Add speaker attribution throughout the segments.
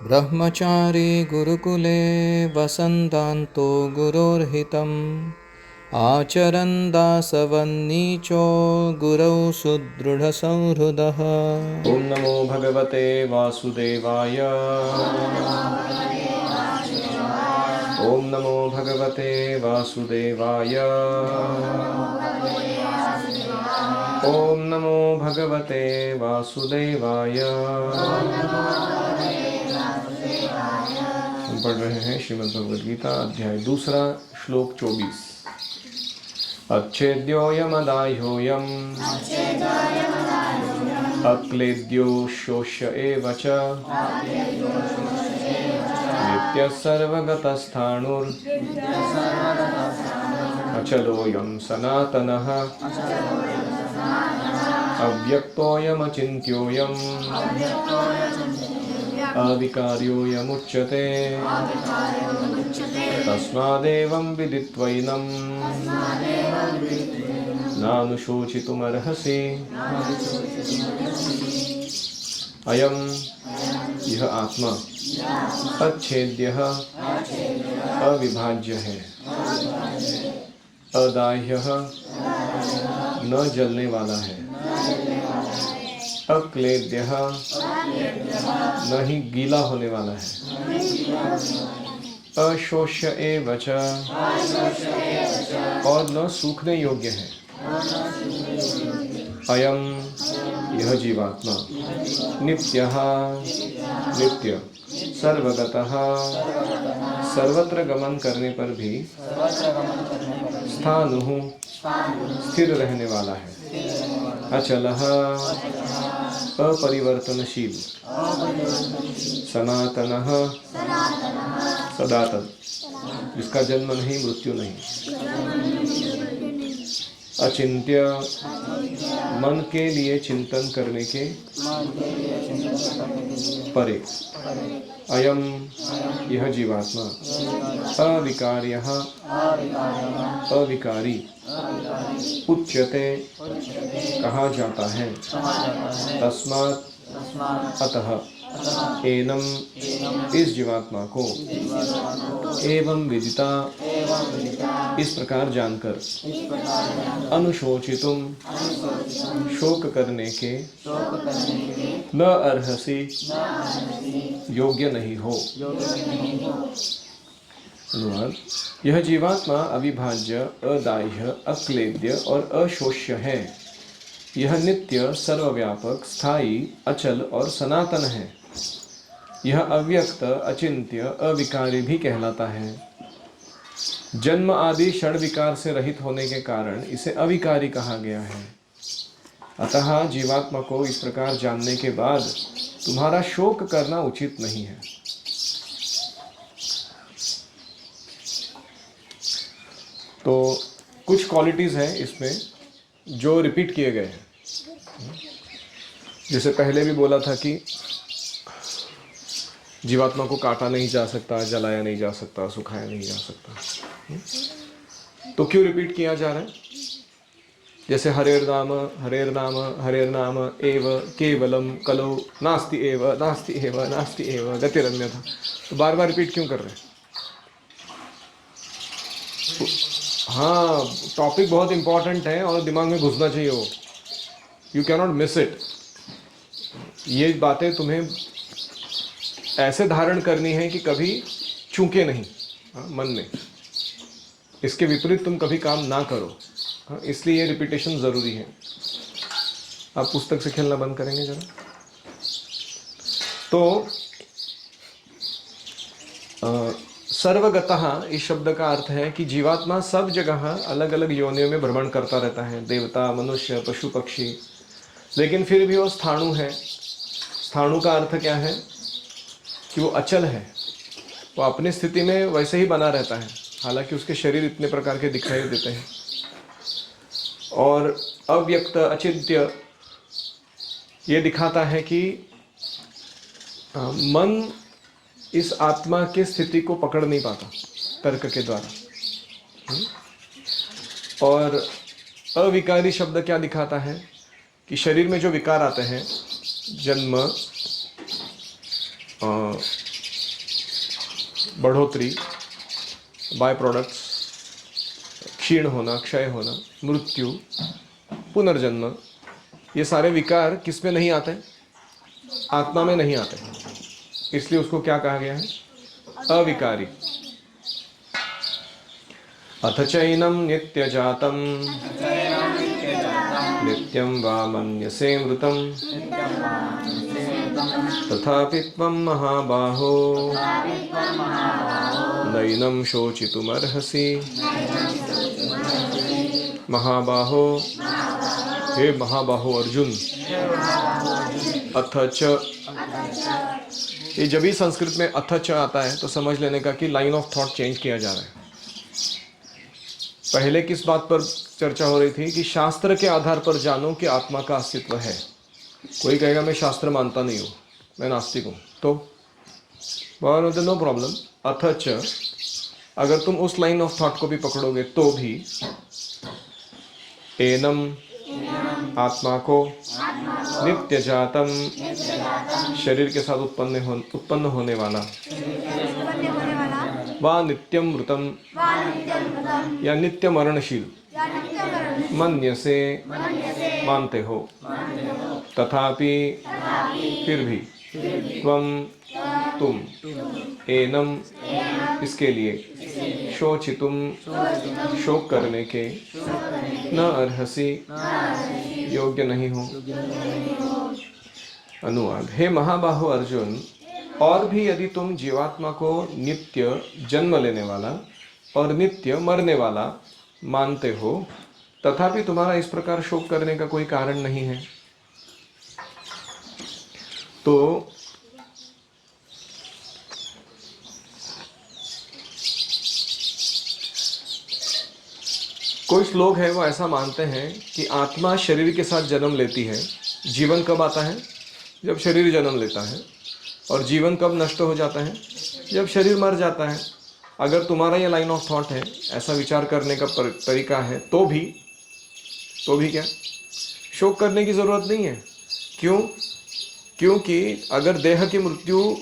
Speaker 1: ब्रह्मचारी गुरुकुले वसन्तान्तो गुरोर्हितम् आचरन् दासवन्नीचो गुरौ सुदृढसंहृदः।
Speaker 2: ॐ नमो भगवते वासुदेवाय। ॐ नमो भगवते वासुदेवाय। ॐ नमो भगवते वासुदेवाय। हम पढ़ रहे हैं श्रीमद् भगवद गीता अध्याय 2 श्लोक 24। अच्छेद्योऽयमदाह्योऽयम् अक्लेद्यो शोष्य एव च नित्यः सर्वगतस्थाणुर् अचलोऽयं सनातनः अव्यक्तोऽयमचिन्त्योऽयम् अविकार्योऽयमुच्यते तस्मादेवं विदित्वैनं नानुशोचितुमर्हसि। अयं यह आत्मा अच्छेद्यः अविभाज्य है, अदाह्यः न जलने वाला है, अक्लेद्यः न ही गीला होने वाला है, अशोष्य एव च और न सूखने योग्य है। अयम यह जीवात्मा नित्यः नित्य सर्वगतः सर्वत्र गमन करने पर भी स्थाणुः स्थिर रहने वाला है, अचलः अपरिवर्तनशील, सनातनः सदातन जिसका जन्म नहीं मृत्यु नहीं, अचिंत्य मन के लिए चिंतन करने के परे। अयम यह जीवात्मा अविकार्यः अविकारी उच्यते कहा जाता है, तस्मात् अतः एनम इस जीवात्मा को एवं विदिता इस प्रकार जानकर अनुशोचितुम शोक करने के न अर्हसि योग्य नहीं हो। अनुवाद। यह जीवात्मा अविभाज्य अदाह्य अक्लेद्य और अशोष्य है। यह नित्य सर्वव्यापक स्थायी अचल और सनातन है। यह अव्यक्त अचिंत्य अविकारी भी कहलाता है। जन्म आदि षड विकार से रहित होने के कारण इसे अविकारी कहा गया है। अतः जीवात्मा को इस प्रकार जानने के बाद तुम्हारा शोक करना उचित नहीं है। तो कुछ क्वालिटीज हैं इसमें जो रिपीट किए गए हैं। जैसे पहले भी बोला था कि जीवात्मा को काटा नहीं जा सकता, जलाया नहीं जा सकता, सुखाया नहीं जा सकता। तो क्यों रिपीट किया जा रहा है? जैसे हरेर नाम एव केवलम कलो नास्ति एव नास्ति एव नास्ति एव गतिरन्यथा। तो बार बार रिपीट क्यों कर रहे हैं? हाँ, टॉपिक बहुत इंपॉर्टेंट है और दिमाग में घुसना चाहिए वो। You can not miss it. ये बातें तुम्हें ऐसे धारण करनी है कि कभी चूके नहीं मन में। इसके विपरीत तुम कभी काम ना करो। इसलिए ये रिपीटेशन जरूरी है। आप पुस्तक से खेलना बंद करेंगे जरा? तो सर्वगतः इस शब्द का अर्थ है कि जीवात्मा सब जगह अलग अलग योनियों में भ्रमण करता रहता है, देवता, मनुष्य, पशु, पक्षी। लेकिन फिर भी वो स्थाणु है। स्थाणु का अर्थ क्या है? कि वो अचल है, वो अपनी स्थिति में वैसे ही बना रहता है, हालांकि उसके शरीर इतने प्रकार के दिखाई देते हैं। और अव्यक्त अचिंत्य ये दिखाता है कि मन इस आत्मा की स्थिति को पकड़ नहीं पाता तर्क के द्वारा। और अविकारी शब्द क्या दिखाता है कि शरीर में जो विकार आते हैं, जन्म, बढ़ोतरी, बाय प्रोडक्ट्स, क्षीण होना, क्षय होना, मृत्यु, पुनर्जन्म, ये सारे विकार किस में नहीं आते? आत्मा में नहीं आते। इसलिए उसको क्या कहा गया है? अविकारी। अथ चैनं नित्यजातं नित्यं वा मन्यसे मृतं तथापि त्वं महाबाहो नैनं शोचितुमर्हसि। महाबाहो, हे महाबाहो अर्जुन। अथ च, ये जब भी संस्कृत में अथ च आता है तो समझ लेने का कि लाइन ऑफ थॉट चेंज किया जा रहा है। पहले किस बात पर चर्चा हो रही थी कि शास्त्र के आधार पर जानो कि आत्मा का अस्तित्व है। कोई कहेगा मैं शास्त्र मानता नहीं हूँ, मैं नास्तिक हूँ, तो नो प्रॉब्लम। अथ च, अगर तुम उस लाइन ऑफ थॉट को भी पकड़ोगे तो भी एनम, आत्मा को, नित्य जातम, शरीर के साथ उत्पन्न होने वाला, वा नित्यम मृतम, या नित्य मरणशील, मन्यसे, मानते हो, तथापि, फिर भी, तुम, एनम, इसके लिए, शोचितुम, शोक करने के, न अर्हसि, योग्य नहीं हो। अनुवाद, हे महाबाहो अर्जुन, और भी यदि तुम जीवात्मा को नित्य जन्म लेने वाला और नित्य मरने वाला मानते हो, तथापि तुम्हारा इस प्रकार शोक करने का कोई कारण नहीं है। तो कुछ लोग हैं वो ऐसा मानते हैं कि आत्मा शरीर के साथ जन्म लेती है। जीवन कब आता है? जब शरीर जन्म लेता है। और जीवन कब नष्ट हो जाता है? जब शरीर मर जाता है। अगर तुम्हारा ये लाइन ऑफ थॉट है, ऐसा विचार करने का तरीका है, तो भी क्या शोक करने की जरूरत नहीं है। क्यों? क्योंकि अगर देह की मृत्यु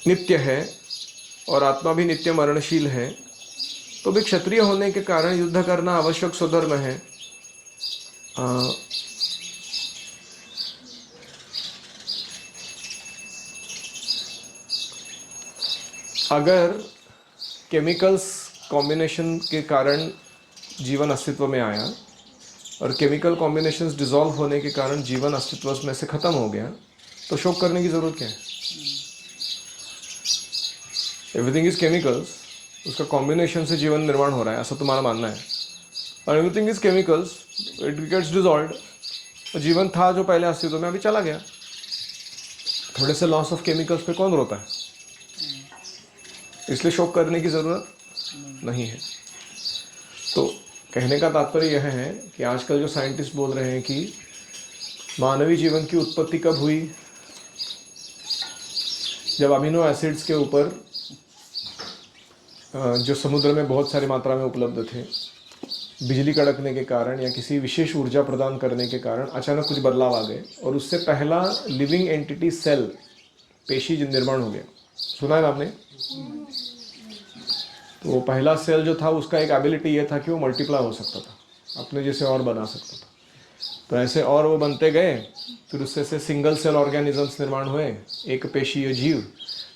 Speaker 2: नित्य है और आत्मा भी नित्य मरणशील है, तो भी क्षत्रिय होने के कारण युद्ध करना आवश्यक स्वधर्म है। अगर केमिकल्स कॉम्बिनेशन के कारण जीवन अस्तित्व में आया और केमिकल कॉम्बिनेशंस डिसॉल्व होने के कारण जीवन अस्तित्व में से खत्म हो गया, तो शोक करने की जरूरत क्या है? एवरीथिंग इज केमिकल्स, उसका कॉम्बिनेशन से जीवन निर्माण हो रहा है, ऐसा तुम्हारा मानना है। और everything is chemicals, it gets dissolved. जीवन था जो पहले अस्तित्व में, अभी चला गया। थोड़े से लॉस ऑफ केमिकल्स पे कौन रोता है? इसलिए शोक करने की जरूरत नहीं है। तो कहने का तात्पर्य यह है कि आजकल जो साइंटिस्ट बोल रहे हैं कि मानवीय जीवन की उत्पत्ति कब हुई? जब अमीनो एसिड्स के ऊपर जो समुद्र में बहुत सारी मात्रा में उपलब्ध थे, बिजली कड़कने के कारण या किसी विशेष ऊर्जा प्रदान करने के कारण अचानक कुछ बदलाव आ गए और उससे पहला लिविंग एंटिटी सेल, पेशी निर्माण हो गया। सुना है आपने? तो वो पहला सेल जो था उसका एक एबिलिटी ये था कि वो मल्टीप्लाई हो सकता था, अपने जैसे और बना सकता था। तो ऐसे और वो बनते गए, फिर उससे से सिंगल सेल ऑर्गेनिजम्स निर्माण हुए, एक पेशीय जीव।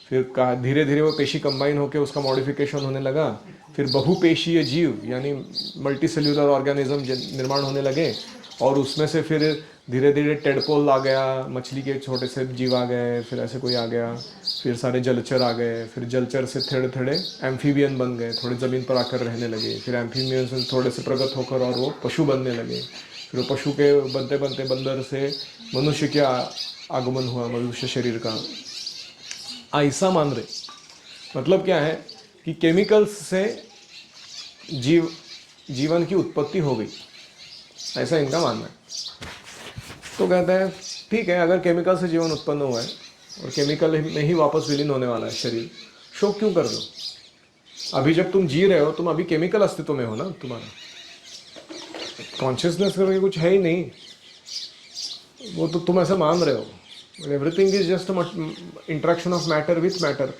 Speaker 2: फिर धीरे धीरे वो पेशी कंबाइन होकर उसका मॉडिफिकेशन होने लगा। फिर बहुपेशीय जीव यानी मल्टी सेल्यूलर ऑर्गेनिज्म निर्माण होने लगे। और उसमें से फिर धीरे धीरे टेडपोल आ गया, मछली के छोटे से जीव आ गए, फिर ऐसे कोई आ गया, फिर सारे जलचर आ गए, फिर जलचर से थोड़े थोड़े एम्फीबियन बन गए, थोड़े ज़मीन पर आकर रहने लगे, फिर एम्फीबियन से थोड़े से प्रगत होकर और वो पशु बनने लगे, फिर वो पशु के बनते बनते बंदर से मनुष्य का आगमन हुआ, मनुष्य शरीर का। ऐसा मान रहे, मतलब क्या है कि केमिकल्स से जीवन की उत्पत्ति हो गई, ऐसा इनका मानना है। तो कहते हैं ठीक है, अगर केमिकल से जीवन उत्पन्न हुआ है और केमिकल में ही वापस विलीन होने वाला है शरीर, शोक क्यों कर दो? अभी जब तुम जी रहे हो, तुम अभी केमिकल अस्तित्व में हो ना, तुम्हारा कॉन्शियसनेस करके कुछ है ही नहीं, वो तो तुम ऐसा मान रहे हो। Everything is just interaction of matter with matter.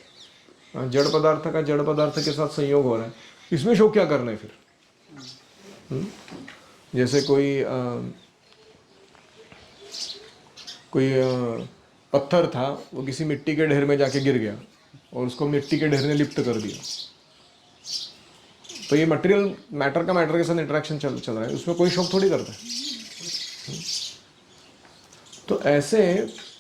Speaker 2: जड़ पदार्थ का जड़ पदार्थ के साथ संयोग हो रहा है, इसमें शोक क्या करना है फिर? जैसे कोई पत्थर था, वो किसी मिट्टी के ढेर में जाके गिर गया और उसको मिट्टी के ढेर ने लिप्त कर दिया, तो ये मटेरियल मैटर का मैटर के साथ इंटरेक्शन चल रहा है, उसमें कोई शोक थोड़ी करता है। तो ऐसे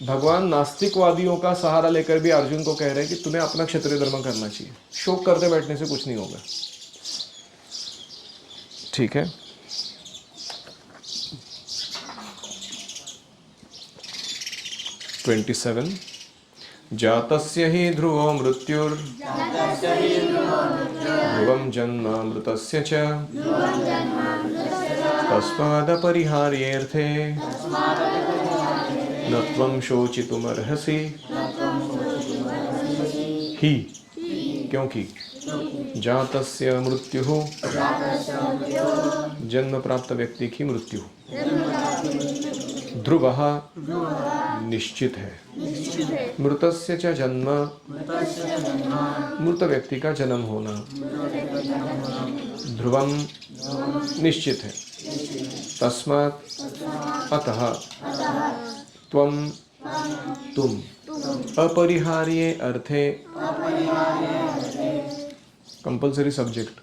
Speaker 2: भगवान नास्तिकवादियों का सहारा लेकर भी अर्जुन को कह रहे हैं कि तुम्हें अपना क्षत्रिय धर्म करना चाहिए, शोक करते बैठने से कुछ नहीं होगा। ठीक है, (27) जातस्य हि ध्रुवो मृत्युर्ध्रुवं जन्म मृतस्य च तस्मादपरिहार्येऽर्थे न त्वं शोचितुमर्हसि। ही, क्योंकि जातस्य मृत्युः, जन्म प्राप्त व्यक्ति की मृत्यु, ध्रुवः निश्चित है, मृतस्य च जन्म, मृत व्यक्ति का जन्म होना, ध्रुवम निश्चित है, तस्मात् अतः, त्वं तुम, अपरिहार्ये अर्थे, कंपल्सरी सब्जेक्ट,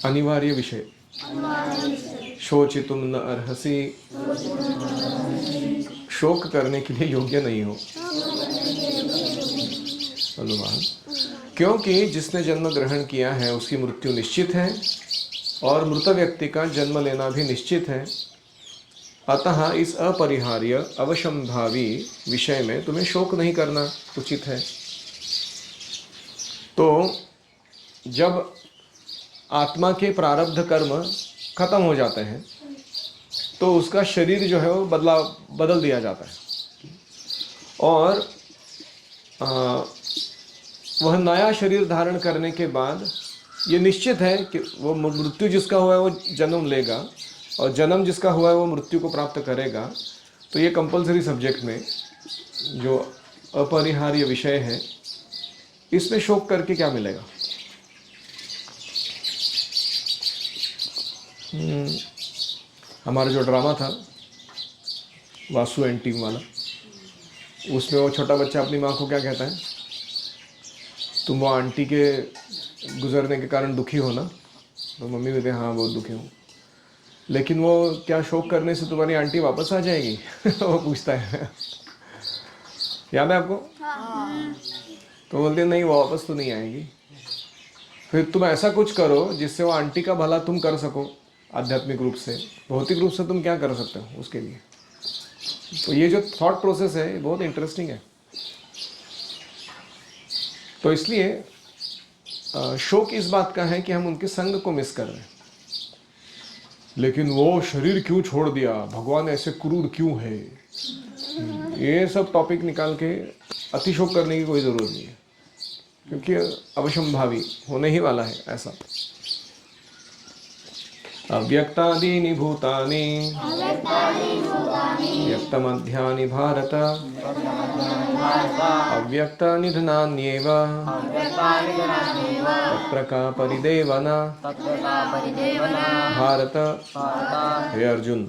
Speaker 2: अनिवार्य विषय, शोचितुम न अर्हसि, शोक करने के लिए योग्य नहीं हो। अनुमान, क्योंकि जिसने जन्म ग्रहण किया है उसकी मृत्यु निश्चित है और मृत व्यक्ति का जन्म लेना भी निश्चित है, अतः इस अपरिहार्य अवश्यंभावी विषय में तुम्हें शोक नहीं करना उचित है। तो जब आत्मा के प्रारब्ध कर्म खत्म हो जाते हैं तो उसका शरीर जो है वो बदल दिया जाता है और वह नया शरीर धारण करने के बाद ये निश्चित है कि वो मृत्यु जिसका हुआ है वो जन्म लेगा और जन्म जिसका हुआ है वो मृत्यु को प्राप्त करेगा। तो ये कंपल्सरी सब्जेक्ट में जो अपरिहार्य विषय है, इसमें शोक करके क्या मिलेगा? हमारा जो ड्रामा था वासु एंड टीम वाला, उसमें वो छोटा बच्चा अपनी माँ को क्या कहता है, तुम वो आंटी के गुजरने के कारण दुखी हो ना? तो मम्मी कहते हैं हाँ बहुत दुखी हूँ। लेकिन वो क्या शोक करने से तुम्हारी आंटी वापस आ जाएगी? वो पूछता है, याद है आपको? तो बोलते नहीं, वो वापस तो नहीं आएगी। फिर तुम ऐसा कुछ करो जिससे वो आंटी का भला तुम कर सको आध्यात्मिक रूप से, भौतिक रूप से तुम क्या कर सकते हो उसके लिए। तो ये जो थॉट प्रोसेस है बहुत इंटरेस्टिंग है। तो इसलिए शोक इस बात का है कि हम उनके संग को मिस कर रहे हैं। लेकिन वो शरीर क्यों छोड़ दिया, भगवान ऐसे क्रूर क्यों है, ये सब टॉपिक निकाल के अतिशोक करने की कोई ज़रूरत नहीं है, क्योंकि अवश्यंभावी होने ही वाला है ऐसा। अव्यक्तादीनि भूतानि व्यक्तमध्यानि भारत अव्यक्तनिधनान्येव तत्र का परिदेवना। भारत, हे अर्जुन,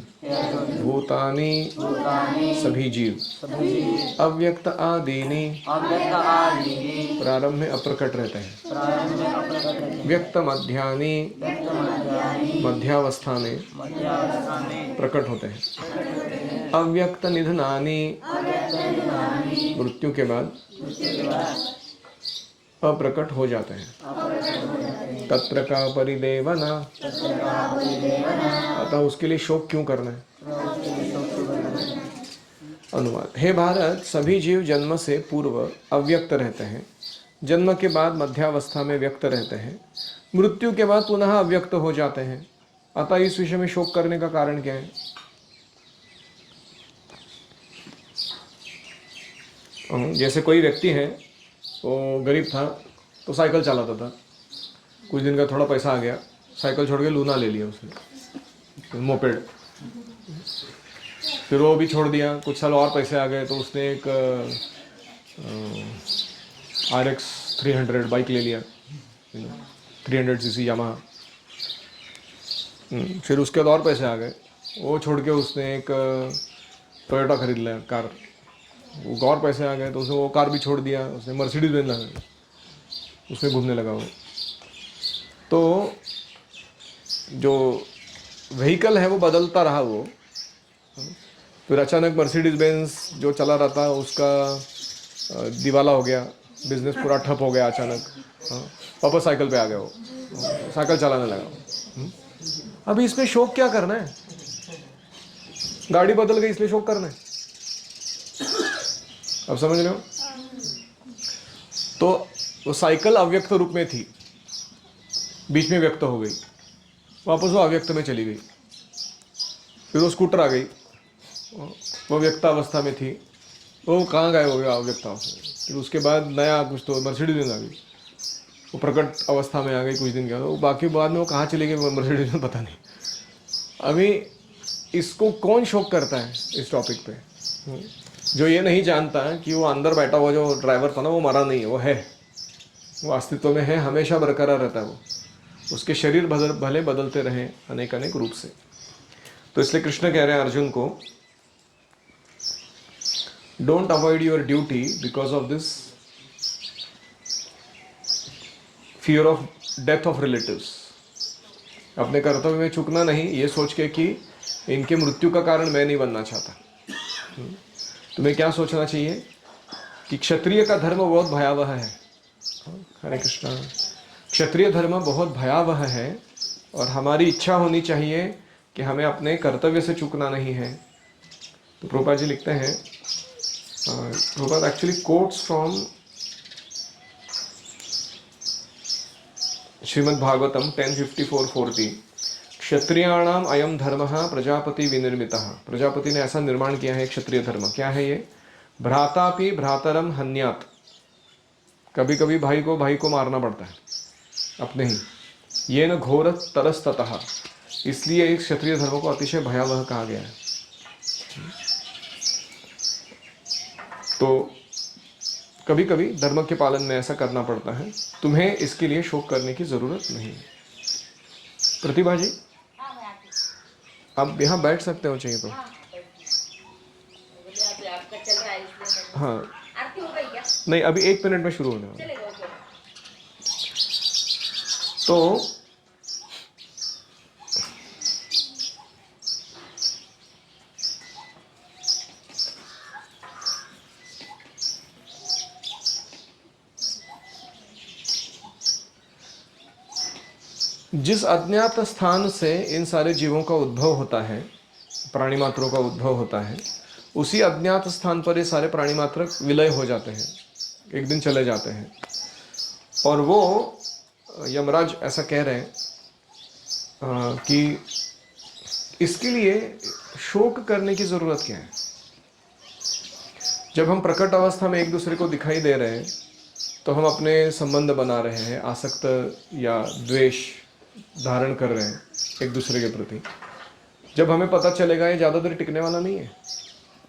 Speaker 2: भूतानि सभी जीव, अव्यक्त आदीनि प्रारंभ में अप्रकट रहते हैं, व्यक्त मध्यानि मध्यावस्था में प्रकट होते हैं, अव्यक्त निधनानि मृत्यु के बाद अप्रकट हो जाते हैं, तत्र का परिदेवना। अतः उसके लिए शोक क्यों करना है? अनुवाद, हे भारत, सभी जीव जन्म से पूर्व अव्यक्त रहते हैं, जन्म के बाद मध्यावस्था में व्यक्त रहते हैं, मृत्यु के बाद पुनः अव्यक्त हो जाते हैं। अतः इस विषय में शोक करने का कारण क्या है? जैसे कोई व्यक्ति है, वो गरीब था तो साइकिल चलाता था, कुछ दिन का थोड़ा पैसा आ गया, साइकिल छोड़ के लूना ले लिया उसने, मोपेड, फिर वो भी छोड़ दिया, कुछ साल और पैसे आ गए तो उसने एक RX 300 बाइक ले लिया, 300cc यामाहा। फिर उसके बाद और पैसे आ गए, वो छोड़ के उसने एक टोयोटा खरीद लिया कार। वो और पैसे आ गए तो उसने वो कार भी छोड़ दिया, उसने मर्सिडीज बेंज लगा, उसमें घूमने लगा वो। तो जो व्हीकल है वो बदलता रहा वो। फिर अचानक मर्सिडीज बेंज जो चला रहा था उसका दिवाला हो गया, बिजनेस पूरा ठप हो गया अचानक। वापस साइकिल पे आ गया वो, साइकिल चलाने लगा। अभी इसमें शौक क्या करना है? गाड़ी बदल गई इसलिए शौक करना है? अब समझ रहे हो? तो वो साइकिल अव्यक्त रूप में थी, बीच में व्यक्त हो गई, वापस वो अव्यक्त में चली गई। फिर वो स्कूटर आ गई, वो व्यक्त अवस्था में थी, वो कहाँ गए हो गया अव्यक्त अवस्था में। फिर उसके बाद नया कुछ तो मर्सिडीज आ गई, वो प्रकट अवस्था में आ गई कुछ दिन के बाद। वो बाकी बाद में वो कहाँ चली गई मर्सिडीज में पता नहीं। अभी इसको कौन शौक करता है इस टॉपिक पे? जो ये नहीं जानता है कि वो अंदर बैठा हुआ जो ड्राइवर था ना, वो मरा नहीं है, वो है, वो अस्तित्व में है, हमेशा बरकरार रहता है वो। उसके शरीर भले बदलते रहे अनेक अनेक रूप से। तो इसलिए कृष्ण कह रहे हैं अर्जुन को, don't avoid your duty because of this fear of death of relatives. अपने कर्तव्य में चूकना नहीं, ये सोच के कि इनके मृत्यु का कारण मैं नहीं बनना चाहता। तुम्हें क्या सोचना चाहिए कि क्षत्रिय का धर्म बहुत भयावह है। हरे कृष्णा। क्षत्रिय धर्म बहुत भयावह है और हमारी इच्छा होनी चाहिए कि हमें अपने कर्तव्य से चूकना नहीं है। तो प्रभुपाद जी लिखते हैं, Prabhupada actually quotes from Shrimad Bhagavatam 10:54-40। क्षत्रियाणाम अयम धर्म प्रजापति विनिर्मितः। प्रजापति ने ऐसा निर्माण किया है क्षत्रिय धर्म। क्या है ये? भ्रातापि भ्रातरम हन्यात। कभी कभी भाई को मारना पड़ता है अपने ही। ये न घोर तरस्ततः। इसलिए इस क्षत्रिय धर्म को अतिशय भयावह कहा गया है। तो कभी कभी धर्म के पालन में ऐसा करना पड़ता है, तुम्हें इसके लिए शोक करने की जरूरत नहीं है। प्रतिभा जी, आप यहाँ बैठ सकते हो चाहिए तो। हाँ नहीं, अभी 1 मिनट में शुरू होने वाला। तो जिस अज्ञात स्थान से इन सारे जीवों का उद्भव होता है, प्राणी मात्रों का उद्भव होता है, उसी अज्ञात स्थान पर ये सारे प्राणी मात्र विलय हो जाते हैं, एक दिन चले जाते हैं। और वो यमराज ऐसा कह रहे हैं कि इसके लिए शोक करने की जरूरत क्या है? जब हम प्रकट अवस्था में एक दूसरे को दिखाई दे रहे हैं तो हम अपने संबंध बना रहे हैं, आसक्त या द्वेष धारण कर रहे हैं एक दूसरे के प्रति। जब हमें पता चलेगा ये ज़्यादा देर टिकने वाला नहीं है,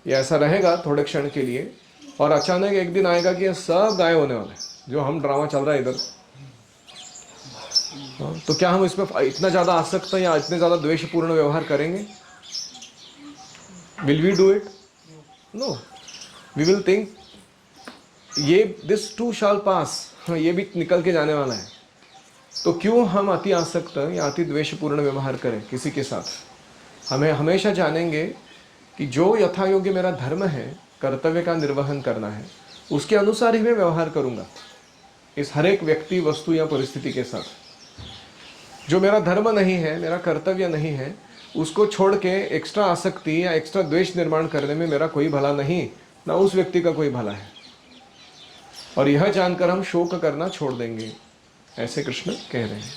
Speaker 2: ये ऐसा रहेगा थोड़े क्षण के लिए, और अचानक एक दिन आएगा कि ये सब गायब होने वाला है, जो हम ड्रामा चल रहा है इधर। तो क्या हम इसमें इतना ज़्यादा आसक्त या इतने ज़्यादा द्वेषपूर्ण व्यवहार करेंगे? Will we do it? No, we will think ये दिस टू शैल पास, ये भी निकल के जाने वाला है। तो क्यों हम अति आसक्त या अति द्वेषपूर्ण व्यवहार करें किसी के साथ? हमें हमेशा जानेंगे कि जो यथा योग्य मेरा धर्म है, कर्तव्य का निर्वहन करना है, उसके अनुसार ही मैं व्यवहार करूंगा इस हर एक व्यक्ति, वस्तु या परिस्थिति के साथ। जो मेरा धर्म नहीं है, मेरा कर्तव्य नहीं है, उसको छोड़ के एक्स्ट्रा आसक्ति या एक्स्ट्रा द्वेष निर्माण करने में मेरा कोई भला नहीं, ना उस व्यक्ति का कोई भला है। और यह जानकर हम शोक करना छोड़ देंगे, ऐसे कृष्ण कह रहे हैं।